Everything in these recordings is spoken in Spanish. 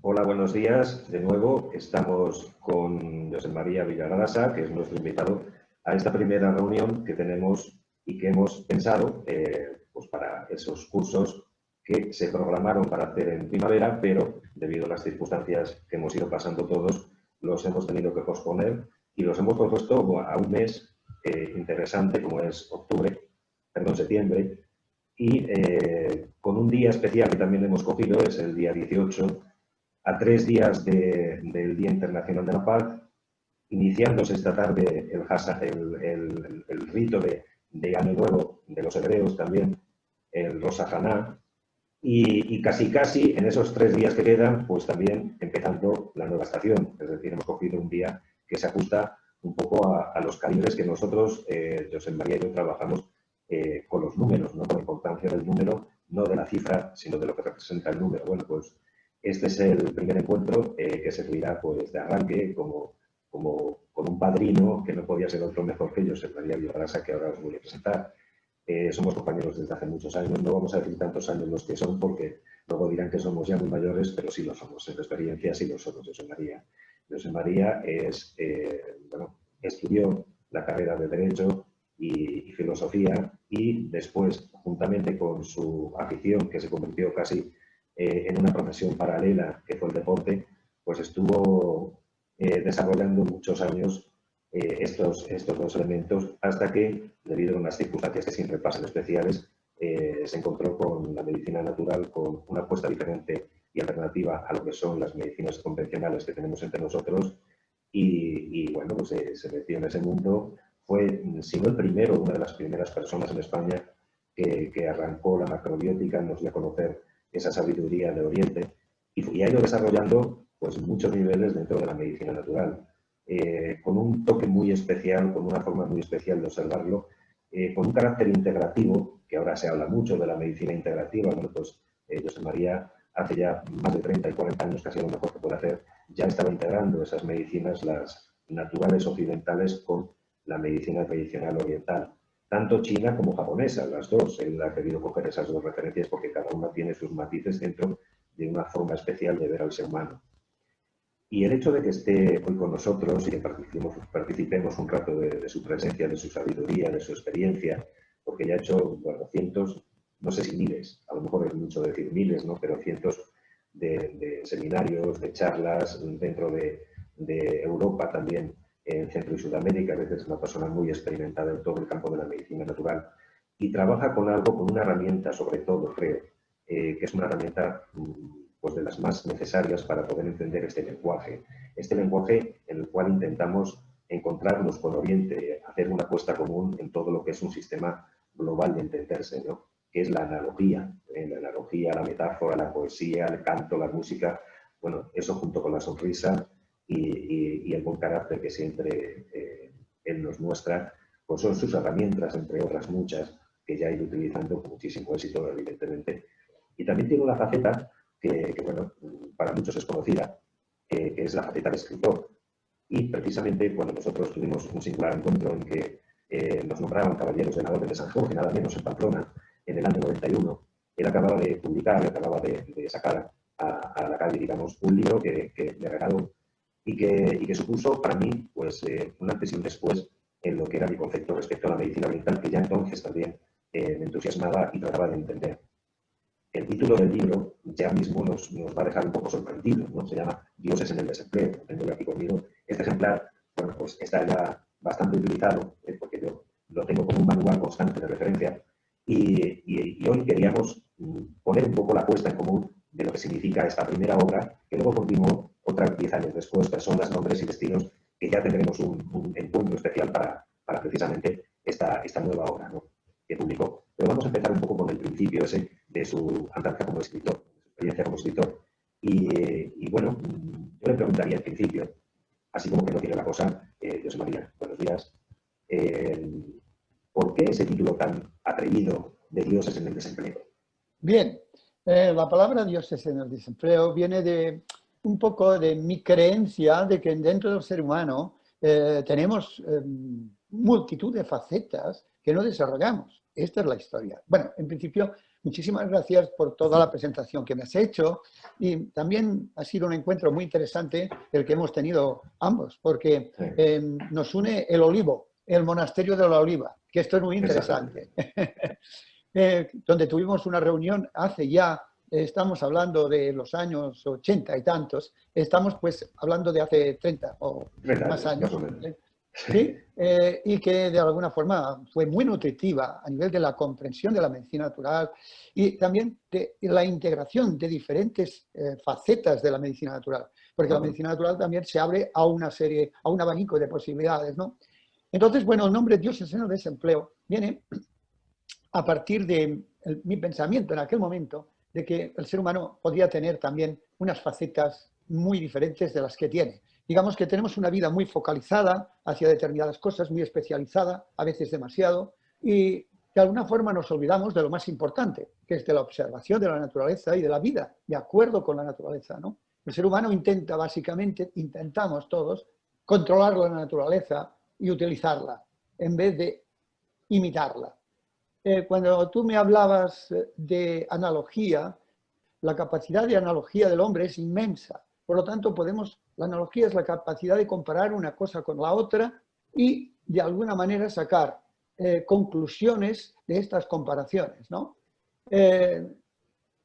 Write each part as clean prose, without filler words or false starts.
Hola, buenos días. De nuevo estamos con José María Villagrasa, que es nuestro invitado a esta primera reunión que tenemos y que hemos pensado pues para esos cursos que se programaron para hacer en primavera, pero debido a las circunstancias que hemos ido pasando todos, los hemos tenido que posponer y los hemos propuesto a un mes interesante como es septiembre, y con un día especial que también hemos cogido, es el día 18, a 3 días del Día Internacional de la Paz, iniciándose esta tarde el rito de Año Nuevo de los hebreos también, el Rosh Hashanah, y casi en esos 3 días que quedan, pues también empezando la nueva estación. Es decir, hemos cogido un día que se ajusta un poco a los calibres que nosotros, José María y yo, trabajamos con los números, ¿no? Con la importancia del número, no de la cifra, sino de lo que representa el número. Bueno, pues este es el primer encuentro que servirá pues, de arranque con un padrino que no podía ser otro mejor que José María Villagrasa, que ahora os voy a presentar. Somos compañeros desde hace muchos años, no vamos a decir tantos años los que son porque luego dirán que somos ya muy mayores, pero sí lo somos, en experiencia sí lo somos. José María. José María estudió la carrera de Derecho y Filosofía y después, juntamente con su afición, que se convirtió casi en una profesión paralela, que fue el deporte, pues estuvo desarrollando muchos años estos dos elementos hasta que, debido a unas circunstancias que siempre pasan especiales, se encontró con la medicina natural, con una apuesta diferente y alternativa a lo que son las medicinas convencionales que tenemos entre nosotros y bueno, pues se metió en ese mundo. Fue, si no el primero, una de las primeras personas en España que arrancó la macrobiótica, nos dio a conocer esa sabiduría de Oriente y ha ido desarrollando pues, muchos niveles dentro de la medicina natural. Con un toque muy especial, con una forma muy especial de observarlo, con un carácter integrativo, que ahora se habla mucho de la medicina integrativa. Bueno, pues José María hace ya más de 30 y 40 años, casi a lo mejor que puede hacer, ya estaba integrando esas medicinas, las naturales occidentales, con la medicina tradicional oriental, tanto china como japonesa, las dos. Él ha querido coger esas dos referencias porque cada una tiene sus matices dentro de una forma especial de ver al ser humano. Y el hecho de que esté hoy con nosotros y que participemos un rato de su presencia, de su sabiduría, de su experiencia, porque ya ha hecho cientos, no sé si miles, a lo mejor es mucho decir miles, ¿no? Pero cientos de seminarios, de charlas dentro de Europa también, en Centro y Sudamérica. A veces es una persona muy experimentada en todo el campo de la medicina natural y trabaja con algo, con una herramienta sobre todo, creo, que es una herramienta pues de las más necesarias para poder entender este lenguaje en el cual intentamos encontrarnos con Oriente, hacer una apuesta común en todo lo que es un sistema global de entenderse, ¿no? Que es la analogía, la metáfora, la poesía, el canto, la música. Bueno, eso junto con la sonrisa y el buen carácter que siempre él nos muestra, pues son sus herramientas, entre otras muchas, que ya ha ido utilizando con muchísimo éxito, evidentemente. Y también tiene una faceta que bueno, para muchos es conocida, que es la faceta de escritor. Y precisamente cuando nosotros tuvimos un singular encuentro en que nos nombraban caballeros de la Orden de San Jorge, nada menos en Pamplona, en el año 91, él acababa de publicar, acababa de sacar a la calle, digamos, un libro que me regaló y que supuso para mí pues, un antes y un después en lo que era mi concepto respecto a la medicina oriental, que ya entonces también me entusiasmaba y trataba de entender. El título del libro ya mismo nos va a dejar un poco sorprendidos, ¿no? Se llama Dioses en el desempleo. Tengo aquí conmigo. Este ejemplar, bueno, pues está ya bastante utilizado, porque yo lo tengo como un manual constante de referencia. Y hoy queríamos poner un poco la puesta en común de lo que significa esta primera obra, que luego continuó otras 10 años después, Personas, Nombres y Destinos, que ya tendremos un encuentro especial para precisamente esta nueva obra, ¿no? Que publicó. Pero vamos a empezar un poco con el principio ese de su andanza como escritor, de su experiencia como escritor. Y bueno, yo le preguntaría al principio, así como que no tiene la cosa, José María, buenos días, ¿por qué ese título tan atrevido de Dioses en el desempleo? Bien, la palabra dioses en el desempleo viene de un poco de mi creencia de que dentro del ser humano tenemos multitud de facetas que no desarrollamos. Esta es la historia. Bueno, en principio muchísimas gracias por toda la presentación que me has hecho y también ha sido un encuentro muy interesante el que hemos tenido ambos, porque Sí, nos une el olivo, el monasterio de la oliva, que esto es muy exactamente. interesante. Donde tuvimos una reunión hace ya, estamos hablando de los años 80 y tantos, estamos pues hablando de hace 30 o 30 más años, más años, o menos. Sí, ¿sí? Y que de alguna forma fue muy nutritiva a nivel de la comprensión de la medicina natural y también de la integración de diferentes facetas de la medicina natural, porque la ajá, medicina natural también se abre a una serie, a un abanico de posibilidades, ¿no? Entonces, bueno, el nombre Dios es el desempleo viene a partir de mi pensamiento en aquel momento de que el ser humano podría tener también unas facetas muy diferentes de las que tiene. Digamos que tenemos una vida muy focalizada hacia determinadas cosas, muy especializada, a veces demasiado, y de alguna forma nos olvidamos de lo más importante, que es de la observación de la naturaleza y de la vida, de acuerdo con la naturaleza, ¿no? El ser humano intenta básicamente, intentamos todos, controlar la naturaleza y utilizarla, en vez de imitarla. Cuando tú me hablabas de analogía, la capacidad de analogía del hombre es inmensa. Por lo tanto, la analogía es la capacidad de comparar una cosa con la otra y de alguna manera sacar conclusiones de estas comparaciones, ¿no? Eh,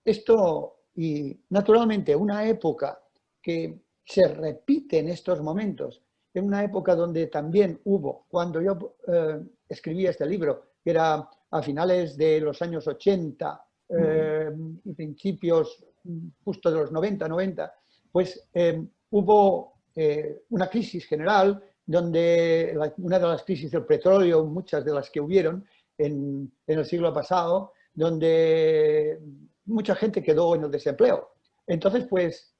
Esto, y naturalmente, una época que se repite en estos momentos, en una época donde también hubo, cuando yo escribí este libro, que era a finales de los años 80 ujú, y principios justo de los 90, pues hubo una crisis general donde una de las crisis del petróleo, muchas de las que hubieron en el siglo pasado, donde mucha gente quedó en el desempleo. Entonces, pues,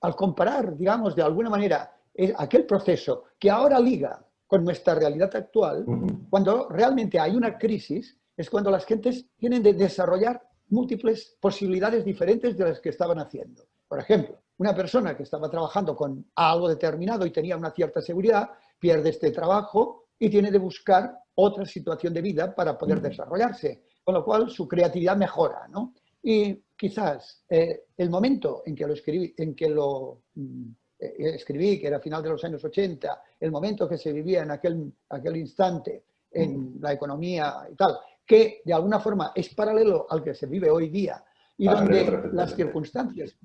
al comparar, digamos, de alguna manera, aquel proceso que ahora liga con nuestra realidad actual, ujú, cuando realmente hay una crisis, es cuando las gentes tienen de desarrollar múltiples posibilidades diferentes de las que estaban haciendo. Por ejemplo, una persona que estaba trabajando con algo determinado y tenía una cierta seguridad, pierde este trabajo y tiene de buscar otra situación de vida para poder ujú. desarrollarse, con lo cual su creatividad mejora, ¿no? Y quizás el momento en que escribí, que era a final de los años 80, el momento que se vivía en aquel instante en la economía y tal, que de alguna forma es paralelo al que se vive hoy día y Paralelo donde las perfectamente. circunstancias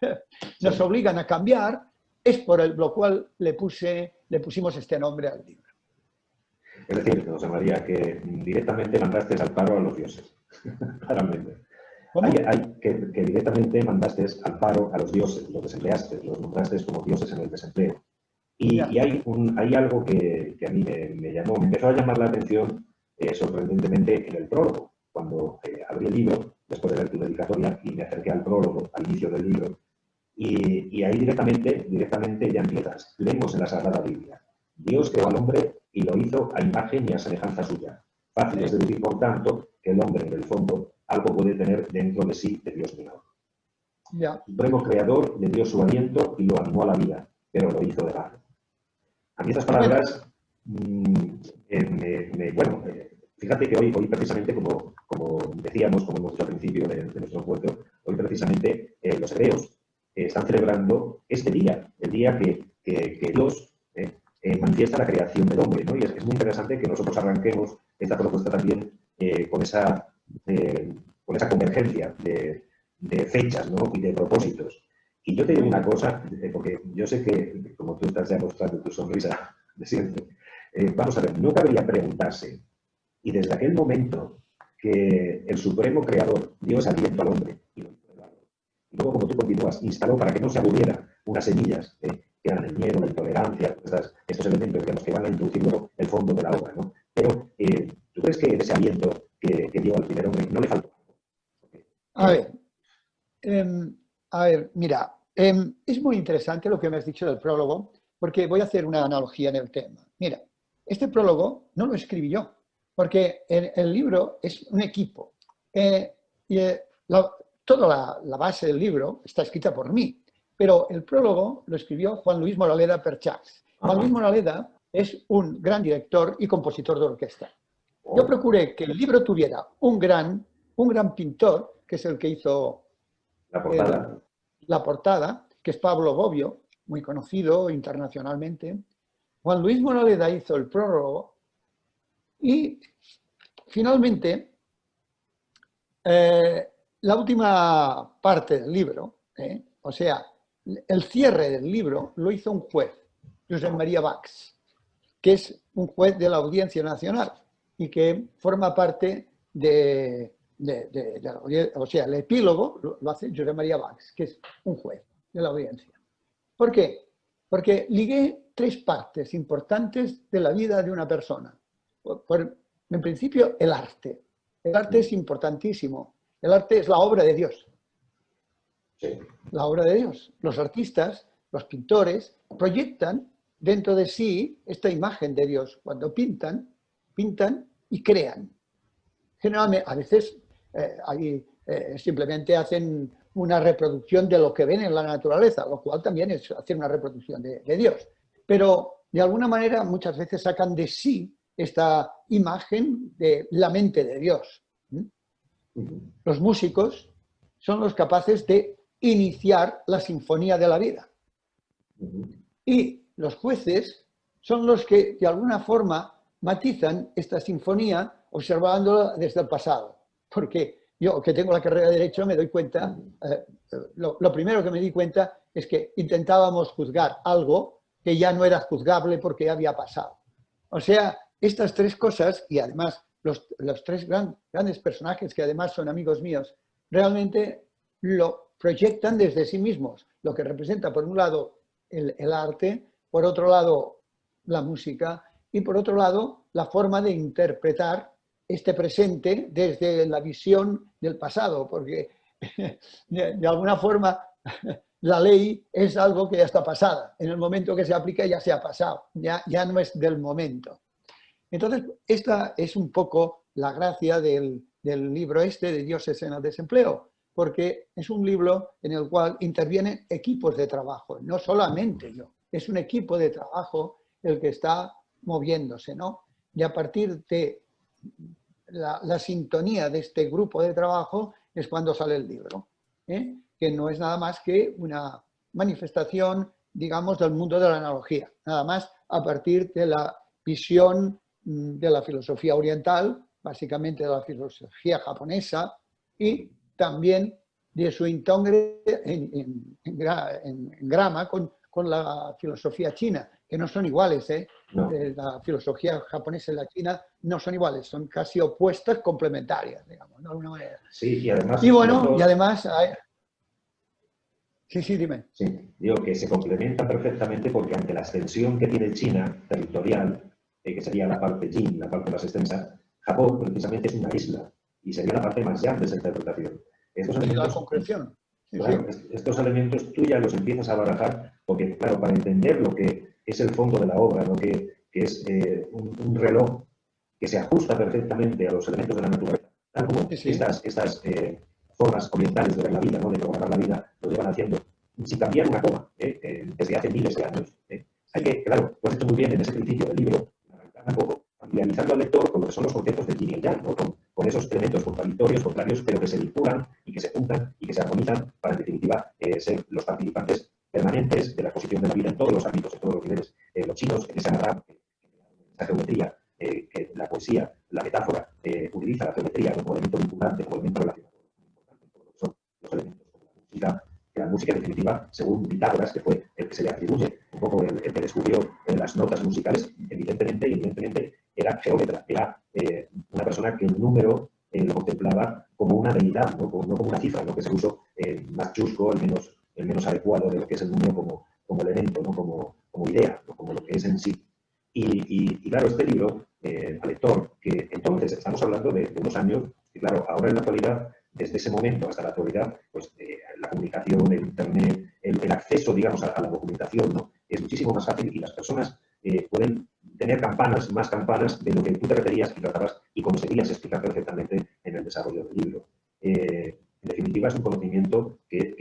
Sí. nos obligan a cambiar, es por lo cual le pusimos este nombre al libro. Es decir, José María, que directamente mandaste al paro a los dioses. Claramente. ¿Cómo? Que directamente mandaste al paro a los dioses, los desempleaste, los nombraste como dioses en el desempleo. Y Ya. hay algo que a mí me empezó a llamar la atención sorprendentemente en el prólogo. Cuando abrí el libro, después de ver tu dedicatoria, y me acerqué al prólogo, al inicio del libro, y ahí directamente ya empiezas. Leemos en la Sagrada Biblia. Dios creó al hombre y lo hizo a imagen y a semejanza suya. Fácil es ¿Eh? deducir, por tanto, que el hombre, en el fondo, algo puede tener dentro de sí de Dios mismo. Ya. Supremo Creador le dio su aliento y lo animó a la vida, pero lo hizo de barro. A mí estas Bueno, palabras, bueno, fíjate que hoy precisamente, como decíamos, como hemos dicho al principio de nuestro encuentro, hoy precisamente los hebreos están celebrando este día, el día que Dios manifiesta la creación del hombre, ¿no? Y es muy interesante que nosotros arranquemos esta propuesta también eh, con esa convergencia de fechas, ¿no? Y de propósitos. Y yo te digo muy una bien. cosa, porque yo sé que, como tú estás ya mostrando tu sonrisa de siempre, vamos a ver, no cabría preguntarse, y desde aquel momento que el supremo creador dio ese aliento al hombre, y luego, como tú continúas, instaló para que no se aburriera unas semillas que eran el miedo, la intolerancia, estos elementos digamos, que van a introducir luego el fondo de la obra, ¿no? Pero, ¿tú crees que en ese aliento que dio al primer hombre no le faltó? A ver, em, mira, es muy interesante lo que me has dicho del prólogo, porque voy a hacer una analogía en el tema. Mira, este prólogo no lo escribí yo, porque el libro es un equipo. Y toda la base del libro está escrita por mí, pero el prólogo lo escribió Juan Luis Moraleda Perchax. Juan Ajá, Luis Moraleda es un gran director y compositor de orquesta. Yo procuré que el libro tuviera un gran pintor, que es el que hizo La portada. la portada, que es Pablo Bobbio, muy conocido internacionalmente. Juan Luis Moraleda hizo el prólogo y finalmente la última parte del libro, o sea, el cierre del libro lo hizo un juez, Josep María Bachs, que es un juez de la Audiencia Nacional y que forma parte o sea, el epílogo lo hace Josep María Bachs, que es un juez de la audiencia. ¿Por qué? Porque ligué tres partes importantes de la vida de una persona. En principio, el arte. El arte es importantísimo. El arte es la obra de Dios. Sí. La obra de Dios. Los artistas, los pintores, proyectan dentro de sí esta imagen de Dios. Cuando pintan y crean. Generalmente, a veces simplemente hacen una reproducción de lo que ven en la naturaleza, lo cual también es hacer una reproducción de Dios. Pero de alguna manera muchas veces sacan de sí esta imagen de la mente de Dios. Los músicos son los capaces de iniciar la sinfonía de la vida. Y los jueces son los que de alguna forma matizan esta sinfonía observándola desde el pasado. Porque yo, que tengo la carrera de Derecho, me doy cuenta, lo primero que me di cuenta es que intentábamos juzgar algo que ya no era juzgable porque ya había pasado. O sea, estas tres cosas, y además los tres grandes personajes que además son amigos míos, realmente lo proyectan desde sí mismos, lo que representa por un lado el arte, por otro lado la música y por otro lado la forma de interpretar este presente desde la visión del pasado, porque de alguna forma la ley es algo que ya está pasada. En el momento que se aplica ya se ha pasado, ya no es del momento. Entonces, esta es un poco la gracia del libro este de Dioses en el desempleo, porque es un libro en el cual intervienen equipos de trabajo, no solamente yo, es un equipo de trabajo el que está moviéndose, ¿no? Y a partir de la sintonía de este grupo de trabajo es cuando sale el libro, que no es nada más que una manifestación, digamos, del mundo de la analogía, nada más a partir de la visión de la filosofía oriental, básicamente de la filosofía japonesa, y también de su intongre en grama con la filosofía china, que no son iguales, No. La filosofía japonesa y la china no son iguales, son casi opuestas, complementarias, digamos, de alguna manera. Sí, y además... Y bueno, y además... Sí, dime. Sí, digo que se complementa perfectamente porque ante la extensión que tiene China, territorial, que sería la parte yin, la parte más extensa, Japón precisamente es una isla y sería la parte más llana de esa interpretación. Estos elementos, la concreción. Sí, claro, estos elementos tú ya los empiezas a barajar porque, claro, para entender lo que es el fondo de la obra, lo que es un reloj que se ajusta perfectamente a los elementos de la naturaleza, tal como estas formas orientales de ver la vida, ¿no? De programar la vida, lo llevan haciendo sin cambiar una coma, desde hace miles de años. Hay que, claro, lo has hecho muy bien en ese principio del libro, un poco familiarizando al lector con lo que son los conceptos del yin y el yang, ¿no? Con esos elementos contrarios, pero que se vinculan y que se juntan y que se armonizan para, en definitiva, ser los participantes permanentes de la exposición de la vida en todos los ámbitos, en todos los niveles. Los chinos, en esa agarrar, esa geometría, que la poesía, la metáfora, utiliza la geometría como elemento vinculante, como elemento relacionado. Son los elementos como la música, que la música, en definitiva, según Pitágoras, que fue el que se le atribuye un poco el que descubrió las notas musicales, evidentemente era geómetra, era una persona que el número lo contemplaba como una deidad, no como una cifra, ¿no? Que es el uso más chusco, el menos adecuado de lo que es el número como elemento, ¿no? como idea, ¿no? Como lo que es en sí. Y claro, este libro, al lector, que entonces estamos hablando de unos años, que claro, ahora en la actualidad, desde ese momento hasta la actualidad, pues la comunicación, el internet, el acceso, digamos, a la documentación, ¿no? Es muchísimo más fácil y las personas pueden tener más campanas de lo que tú te referías y tratabas y conseguías explicar perfectamente en el desarrollo del libro. En definitiva, es un conocimiento que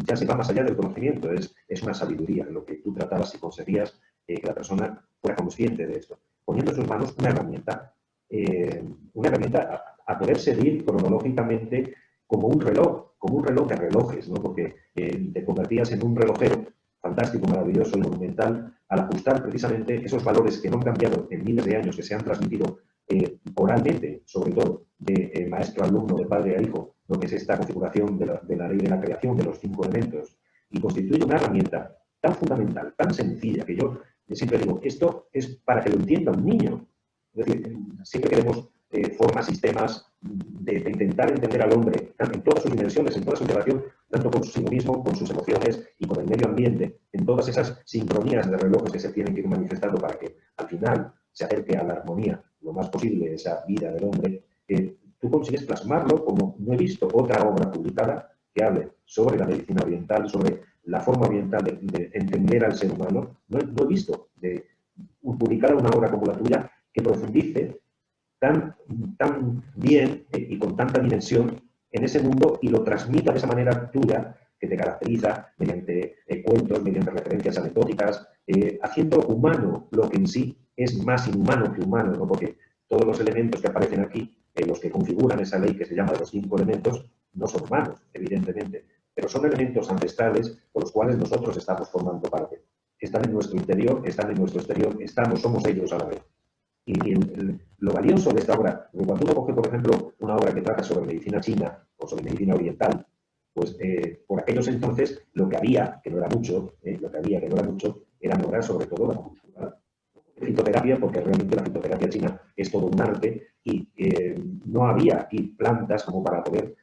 ya se va más allá del conocimiento, es una sabiduría lo que tú tratabas y conseguías que la persona fuera consciente de esto, poniendo en sus manos una herramienta una herramienta a poder seguir cronológicamente como un reloj de relojes, ¿no? Porque te convertías en un relojero fantástico, maravilloso y monumental al ajustar precisamente esos valores que no han cambiado en miles de años, que se han transmitido oralmente, sobre todo, de maestro a alumno, de padre a hijo, lo que es esta configuración de la ley de la creación, de los 5 elementos, y constituye una herramienta tan fundamental, tan sencilla, que yo siempre digo, esto es para que lo entienda un niño. Es decir, siempre queremos formas, sistemas de intentar entender al hombre en todas sus dimensiones, en toda su interacción, tanto con sí mismo, con sus emociones y con el medio ambiente, en todas esas sincronías de relojes que se tienen que ir manifestando para que al final se acerque a la armonía lo más posible esa vida del hombre. Tú consigues plasmarlo como no he visto otra obra publicada que hable sobre la medicina oriental, sobre la forma oriental de entender al ser humano. No he visto publicada una obra como la tuya que profundice tan bien y con tanta dimensión en ese mundo y lo transmita de esa manera tuya que te caracteriza mediante cuentos, mediante referencias anecdóticas, haciendo humano lo que en sí es más inhumano que humano, ¿no? Porque todos los elementos que aparecen aquí, los que configuran esa ley que se llama de los 5 elementos, no son humanos, evidentemente, pero son elementos ancestrales por los cuales nosotros estamos formando parte. Están en nuestro interior, están en nuestro exterior, somos ellos a la vez. Y lo valioso de esta obra, cuando uno coge, por ejemplo, una obra que trata sobre medicina china o sobre medicina oriental, pues por aquellos entonces lo que había, que no era mucho, eran obras sobre todo la cultura. Fitoterapia, porque realmente la fitoterapia china es todo un arte y no había aquí plantas como para poder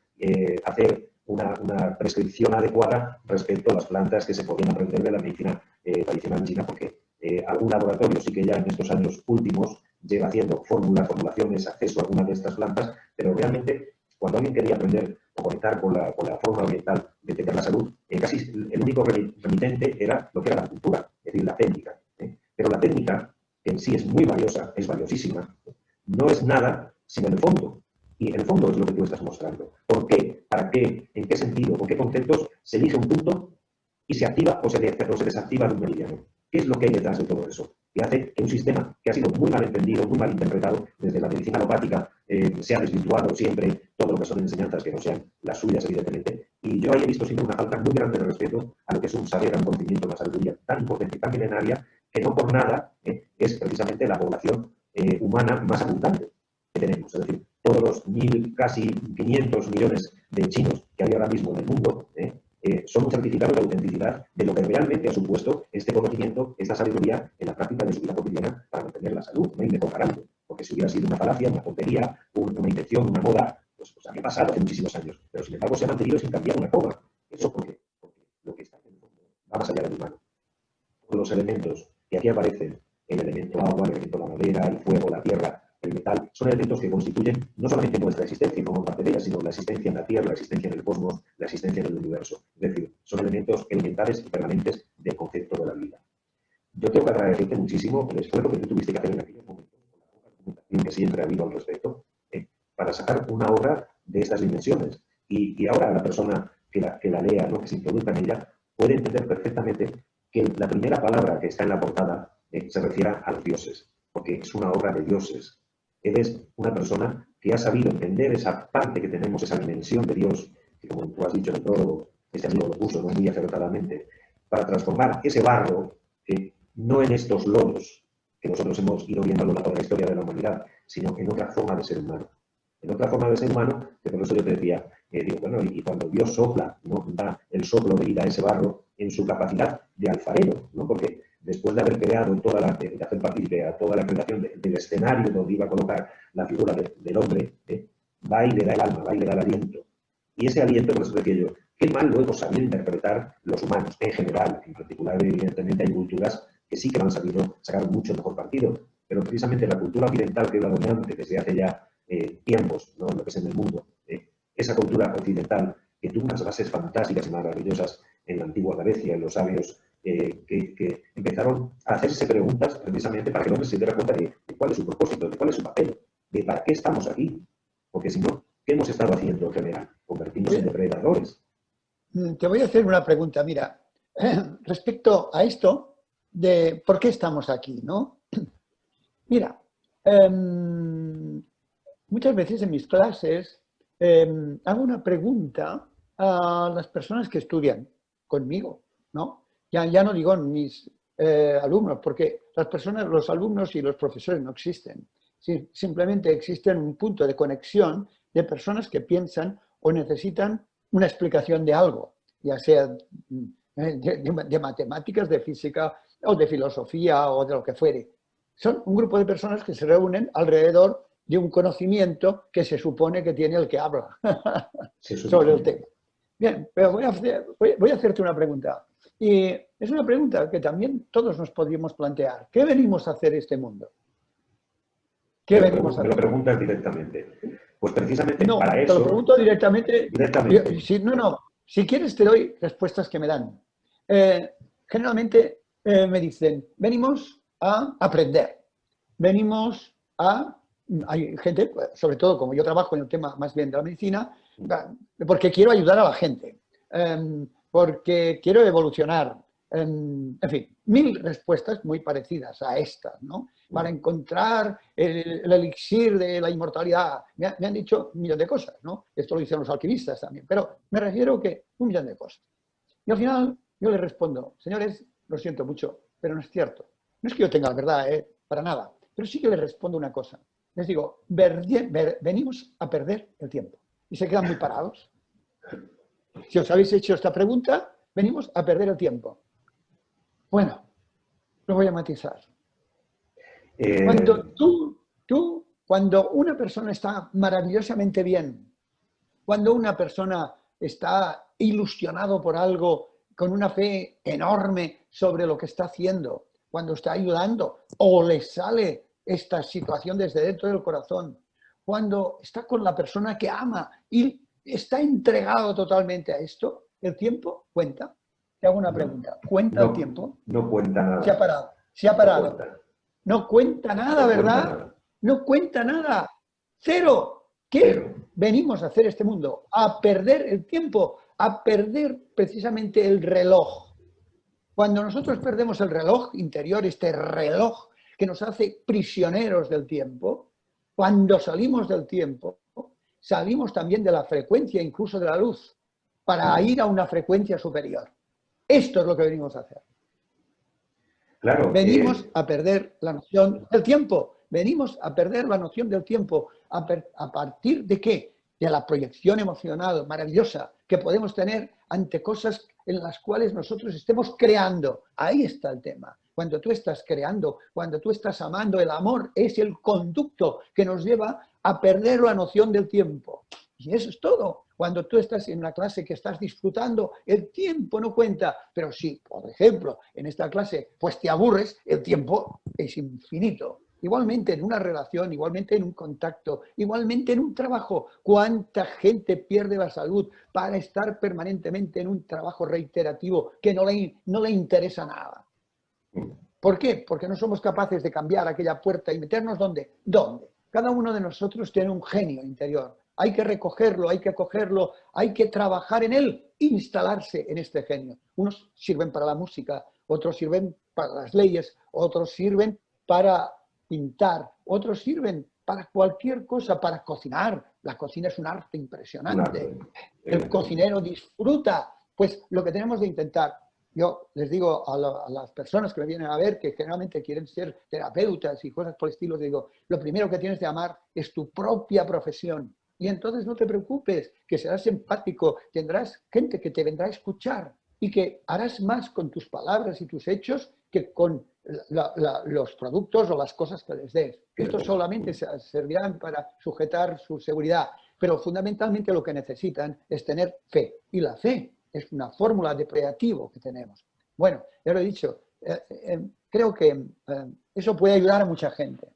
hacer una prescripción adecuada respecto a las plantas que se podían aprender de la medicina tradicional china, porque algún laboratorio sí que ya en estos años últimos lleva haciendo formulaciones, acceso a algunas de estas plantas, pero realmente cuando alguien quería aprender o conectar con la forma oriental de entender la salud, casi el único remitente era lo que era la cultura, es decir, la técnica. Pero la técnica en sí es muy valiosa, es valiosísima, no es nada sin el fondo. Y el fondo es lo que tú estás mostrando. ¿Por qué? ¿Para qué? ¿En qué sentido? ¿Con qué conceptos se elige un punto y se activa o se desactiva de un meridiano? ¿Qué es lo que hay detrás de todo eso? Que hace que un sistema que ha sido muy mal entendido, muy mal interpretado desde la medicina alopática, se ha desvirtuado siempre todo lo que son enseñanzas que no sean las suyas, evidentemente. Y yo ahí he visto siempre una falta muy grande de respeto a lo que es un saber, a un conocimiento, una sabiduría tan importante, tan milenaria, que no por nada es precisamente la población humana más abundante que tenemos. Es decir, todos los casi 500 millones de chinos que hay ahora mismo en el mundo son un certificado de autenticidad de lo que realmente ha supuesto este conocimiento, esta sabiduría en la práctica de su vida cotidiana para mantener la salud, no hay mejor garante. Porque si hubiera sido una falacia, una tontería, una intención, una moda, pues había pasado hace muchísimos años. Pero sin embargo se ha mantenido sin cambiar una coma. Eso porque lo que está en el fondo va más allá del humano. Todos los elementos que aquí aparecen, el elemento agua, el elemento la madera, el fuego, la tierra, el metal, son elementos que constituyen no solamente nuestra existencia y como parte de ella, sino la existencia en la Tierra, la existencia en el cosmos, la existencia en el universo. Es decir, son elementos elementales y permanentes del concepto de la vida. Yo tengo que agradecerte muchísimo el esfuerzo que tú tuviste que hacer en aquellos momentos, con la poca documentación que siempre ha habido al respecto, para sacar una obra de estas dimensiones. Y ahora la persona que la lea, ¿no? Que se introduzca en ella, puede entender perfectamente que la primera palabra que está en la portada se refiere a los dioses, porque es una obra de dioses. Eres una persona que ha sabido entender esa parte que tenemos, esa dimensión de Dios, que como tú has dicho en el prólogo, este amigo lo puso, ¿no? Muy acertadamente, para transformar ese barro, no en estos lodos que nosotros hemos ido viendo a lo largo de la historia de la humanidad, sino en otra forma de ser humano. En otra forma de ser humano, que por eso yo te decía, digo, bueno, y cuando Dios sopla, ¿no? Da el soplo de vida a ese barro en su capacidad de alfarero, ¿no? Porque después de haber creado toda de hacer partícipe a toda la creación del escenario donde iba a colocar la figura del hombre, va y le da el alma, va y le da el aliento. Y ese aliento, por eso decía yo, qué mal luego sabían interpretar los humanos en general, en particular, evidentemente, hay culturas que sí que han sabido sacar mucho mejor partido, pero precisamente la cultura occidental, que es la dominante desde hace ya tiempos, ¿no? Lo que es en el mundo, esa cultura occidental que tuvo unas bases fantásticas y maravillosas en la antigua Grecia, en los sabios que empezaron a hacerse preguntas precisamente para que el hombre se diera cuenta de cuál es su propósito, de cuál es su papel, de para qué estamos aquí, porque si no, ¿qué hemos estado haciendo en general? Convertirnos en depredadores. Te voy a hacer una pregunta, mira, respecto a esto de por qué estamos aquí, ¿no? Mira, Muchas veces en mis clases hago una pregunta a las personas que estudian conmigo, ¿no? Ya no digo mis alumnos, porque las personas, los alumnos y los profesores no existen. Simplemente existen un punto de conexión de personas que piensan o necesitan una explicación de algo, ya sea de matemáticas, de física o de filosofía o de lo que fuere. Son un grupo de personas que se reúnen alrededor de un conocimiento que se supone que tiene el que habla sobre el tema. Bien, pero voy a hacerte una pregunta. Y es una pregunta que también todos nos podríamos plantear. ¿Qué venimos a hacer este mundo? ¿Qué venimos a hacer? Me lo preguntas directamente. Pues precisamente No, para te eso... lo pregunto directamente. Directamente. Si quieres te doy respuestas que me dan. Generalmente me dicen, venimos a aprender. Venimos a... Hay gente, sobre todo como yo trabajo en el tema más bien de la medicina, porque quiero ayudar a la gente, porque quiero evolucionar, en fin, 1000 respuestas muy parecidas a estas, ¿no? Para encontrar el elixir de la inmortalidad. Me han dicho un millón de cosas, ¿no? Esto lo dicen los alquimistas también, pero me refiero que un millón de cosas. Y al final yo les respondo, señores, lo siento mucho, pero no es cierto. No es que yo tenga la verdad, para nada, pero sí que les respondo una cosa. Les digo, venimos a perder el tiempo. Y se quedan muy parados. Si os habéis hecho esta pregunta, venimos a perder el tiempo. Bueno, lo voy a matizar. Cuando una persona está maravillosamente bien, cuando una persona está ilusionado por algo, con una fe enorme sobre lo que está haciendo, cuando está ayudando o le sale esta situación desde dentro del corazón, cuando está con la persona que ama y está entregado totalmente a esto, ¿el tiempo cuenta? Te hago una pregunta. ¿Cuenta el tiempo? No cuenta nada. Se ha parado. Se ha parado. No cuenta nada, ¿verdad? Cuenta nada. No cuenta nada. Cero. ¿Qué venimos a hacer este mundo? A perder el tiempo, a perder precisamente el reloj. Cuando nosotros perdemos el reloj interior, este reloj que nos hace prisioneros del tiempo, cuando salimos del tiempo, salimos también de la frecuencia, incluso de la luz, para ir a una frecuencia superior. Esto es lo que venimos a hacer. Claro, venimos a perder la noción del tiempo. Venimos a perder la noción del tiempo. ¿A partir de qué? De la proyección emocional maravillosa que podemos tener ante cosas en las cuales nosotros estemos creando. Ahí está el tema. Cuando tú estás creando, cuando tú estás amando, el amor es el conducto que nos lleva a perder la noción del tiempo. Y eso es todo. Cuando tú estás en una clase que estás disfrutando, el tiempo no cuenta. Pero si, por ejemplo, en esta clase pues te aburres, el tiempo es infinito. Igualmente en una relación, igualmente en un contacto, igualmente en un trabajo. ¿Cuánta gente pierde la salud para estar permanentemente en un trabajo reiterativo que no le interesa nada? ¿Por qué? Porque no somos capaces de cambiar aquella puerta y meternos ¿dónde? ¿Dónde? Cada uno de nosotros tiene un genio interior. Hay que recogerlo, hay que acogerlo, hay que trabajar en él, instalarse en este genio. Unos sirven para la música, otros sirven para las leyes, otros sirven para pintar, otros sirven para cualquier cosa, para cocinar. La cocina es un arte impresionante. El cocinero disfruta. Pues lo que tenemos de intentar, yo les digo a las personas que me vienen a ver, que generalmente quieren ser terapeutas y cosas por el estilo, les digo, lo primero que tienes de amar es tu propia profesión. Y entonces no te preocupes, que serás empático, tendrás gente que te vendrá a escuchar y que harás más con tus palabras y tus hechos que con los productos o las cosas que les des. Estos solamente servirán para sujetar su seguridad, pero fundamentalmente lo que necesitan es tener fe. Y la fe es una fórmula de creativo que tenemos. Bueno, ya lo he dicho, creo que eso puede ayudar a mucha gente.